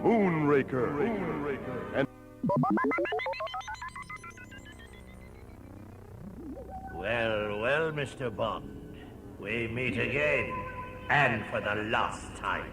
Moonraker. And Well, Mr. Bond. We meet again, and for the last time.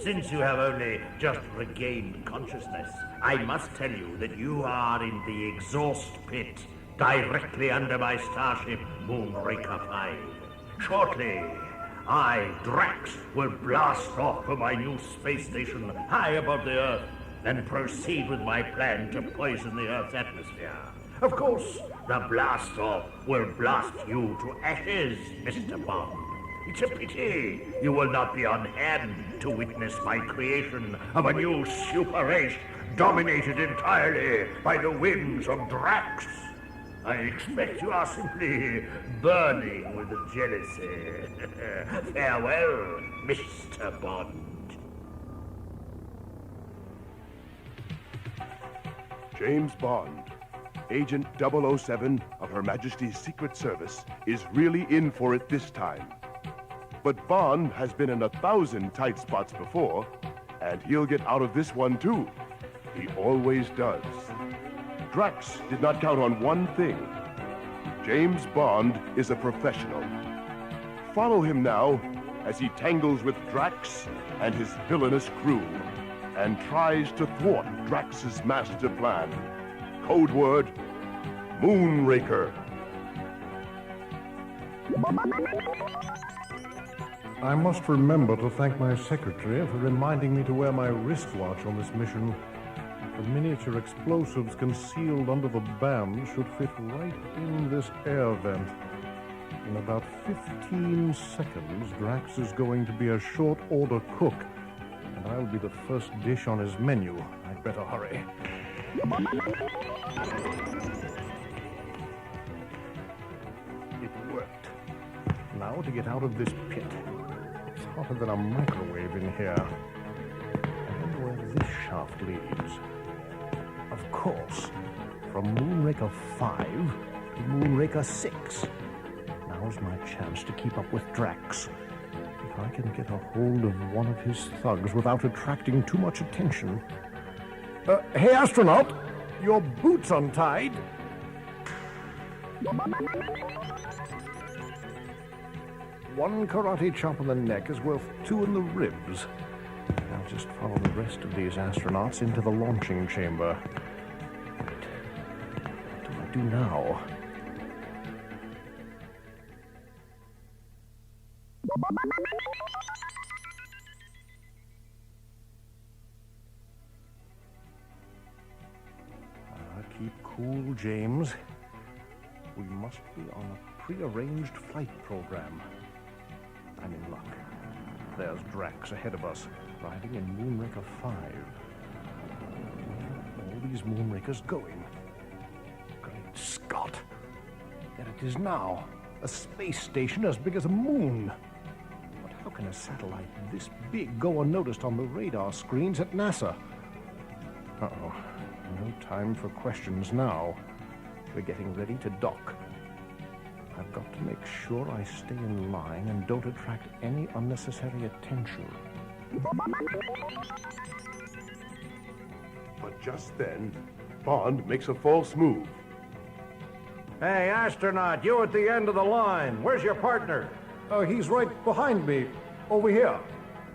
Since you have only just regained consciousness, I must tell you that you are in the exhaust pit, directly under my starship, Moonraker 5. Shortly, I, Drax, will blast off to my new space station high above the Earth, and proceed with my plan to poison the Earth's atmosphere. Of course, the blast-off will blast you to ashes, Mr. Bond. It's a pity you will not be on hand to witness my creation of a new super race dominated entirely by the whims of Drax. I expect you are simply burning with jealousy. Farewell, Mr. Bond. James Bond, Agent 007 of Her Majesty's Secret Service, is really in for it this time. But Bond has been in 1,000 tight spots before, and he'll get out of this one too. He always does. Drax did not count on one thing. James Bond is a professional. Follow him now as he tangles with Drax and his villainous crew and tries to thwart Drax's master plan. Code word, Moonraker. I must remember to thank my secretary for reminding me to wear my wristwatch on this mission. The miniature explosives concealed under the band should fit right in this air vent. In about 15 seconds, Drax is going to be a short-order cook, and I'll be the first dish on his menu. I'd better hurry. It worked. Now to get out of this pit. It's hotter than a microwave in here. I wonder where this shaft leads. Of course, from Moonraker 5 to Moonraker 6. Now's my chance to keep up with Drax. If I can get a hold of one of his thugs without attracting too much attention. Hey, astronaut! Your boot's untied. One karate chop on the neck is worth 2 in the ribs. I'll just follow the rest of these astronauts into the launching chamber. What do I do now? Keep cool, James. We must be on a prearranged flight program. I'm in luck. There's Drax ahead of us, riding in Moonraker 5. Where are all these Moonrakers going? Great Scott! There it is now. A space station as big as a moon. But how can a satellite this big go unnoticed on the radar screens at NASA? Uh-oh. No time for questions now. We're getting ready to dock. I've got to make sure I stay in line and don't attract any unnecessary attention. But just then, Bond makes a false move. Hey, astronaut, you at the end of the line. Where's your partner? He's right behind me. Over here.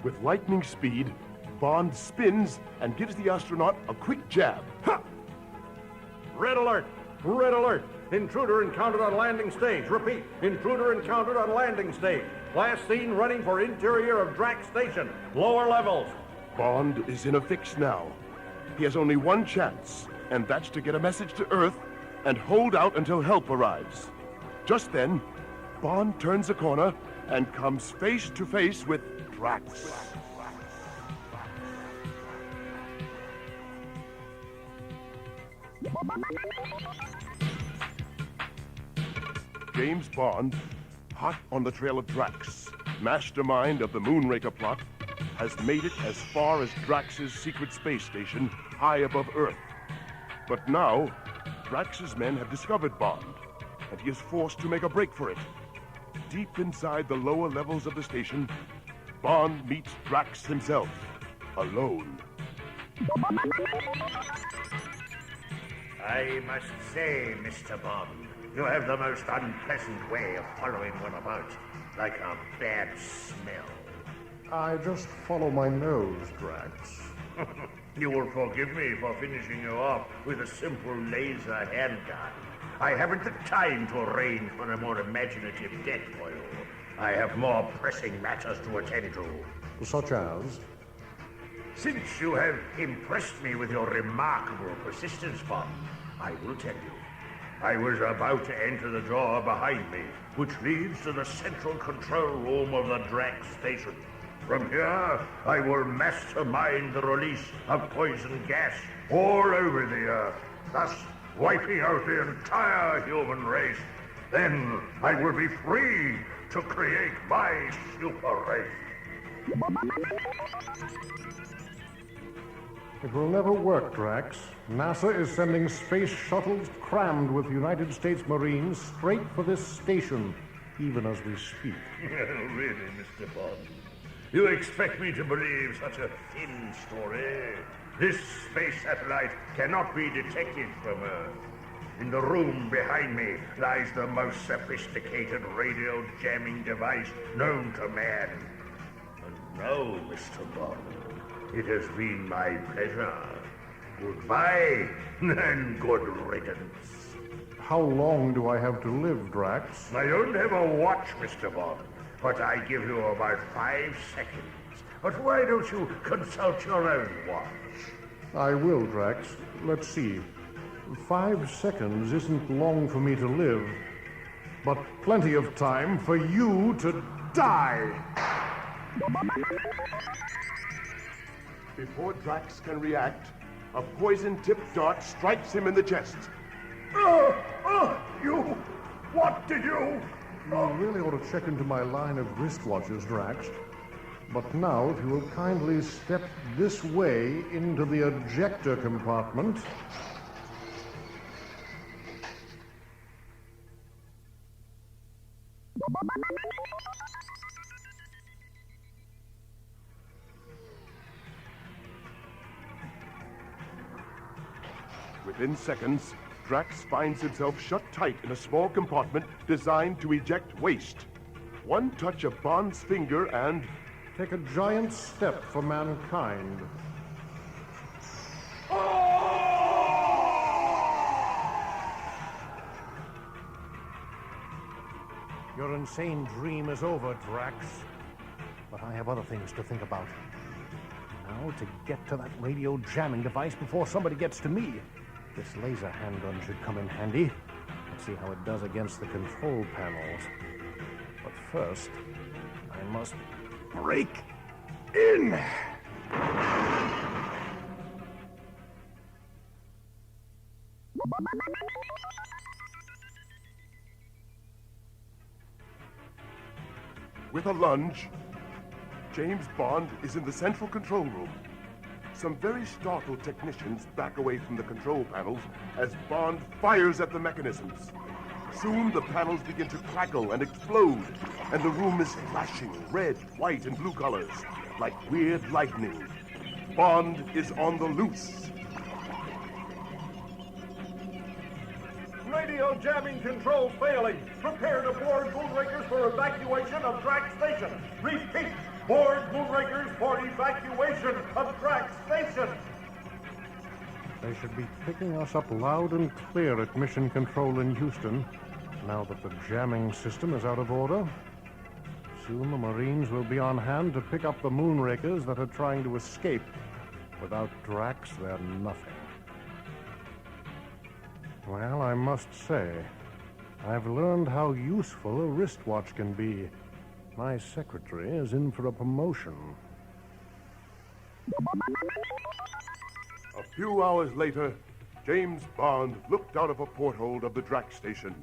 With lightning speed, Bond spins and gives the astronaut a quick jab. Ha! Red alert! Red alert! Intruder encountered on landing stage. Repeat, intruder encountered on landing stage. Last seen running for interior of Drax Station. Lower levels. Bond is in a fix now. He has only one chance, and that's to get a message to Earth and hold out until help arrives. Just then, Bond turns a corner and comes face to face with Drax. James Bond, hot on the trail of Drax, mastermind of the Moonraker plot, has made it as far as Drax's secret space station high above Earth. But now, Drax's men have discovered Bond, and he is forced to make a break for it. Deep inside the lower levels of the station, Bond meets Drax himself, alone. I must say, Mr. Bond, you have the most unpleasant way of following one about, like a bad smell. I just follow my nose, Drax. You will forgive me for finishing you off with a simple laser handgun. I haven't the time to arrange for a more imaginative death for you. I have more pressing matters to attend to. Such as? Since you have impressed me with your remarkable persistence, Bond, I will tell you. I was about to enter the door behind me, which leads to the central control room of the Drax station. From here, I will mastermind the release of poison gas all over the Earth, thus wiping out the entire human race. Then I will be free to create my super race. It will never work, Drax. NASA is sending space shuttles crammed with United States Marines straight for this station, even as we speak. Really, Mr. Bond? You expect me to believe such a thin story? This space satellite cannot be detected from Earth. In the room behind me lies the most sophisticated radio jamming device known to man. And now, Mr. Bond, it has been my pleasure. Goodbye, and good riddance. How long do I have to live, Drax? I don't have a watch, Mr. Bond, but I give you about 5 seconds. But why don't you consult your own watch? I will, Drax. Let's see. 5 seconds isn't long for me to live, but plenty of time for you to die. Before Drax can react, a poison-tipped dart strikes him in the chest. You! What did you? You really ought to check into my line of wristwatches, Drax. But now, if you will kindly step this way into the ejector compartment. Within seconds, Drax finds himself shut tight in a small compartment designed to eject waste. One touch of Bond's finger and... Take a giant step for mankind. Your insane dream is over, Drax. But I have other things to think about. Now, to get to that radio jamming device before somebody gets to me. This laser handgun should come in handy. Let's see how it does against the control panels. But first, I must break in! With a lunge, James Bond is in the central control room. Some very startled technicians back away from the control panels as Bond fires at the mechanisms. Soon the panels begin to crackle and explode, and the room is flashing red, white, and blue colors, like weird lightning. Bond is on the loose. Radio jamming control failing. Prepare to board Moonrakers for evacuation of Drax Station. Repeat, board Moonrakers for evacuation of Drax Station. They should be picking us up loud and clear at Mission Control in Houston, now that the jamming system is out of order. Soon the Marines will be on hand to pick up the Moonrakers that are trying to escape. Without Drax, they're nothing. Well, I must say, I've learned how useful a wristwatch can be. My secretary is in for a promotion. A few hours later, James Bond looked out of a porthole of the Drax station.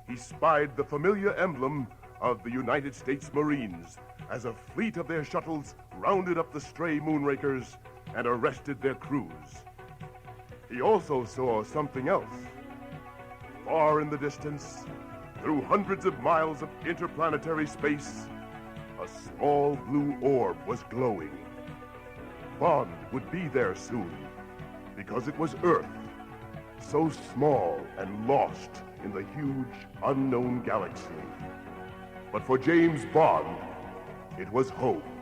He spied the familiar emblem of the United States Marines as a fleet of their shuttles rounded up the stray Moonrakers and arrested their crews. He also saw something else. Far in the distance, through hundreds of miles of interplanetary space, a small blue orb was glowing. Bond would be there soon, because it was Earth, so small and lost in the huge, unknown galaxy. But for James Bond, it was home.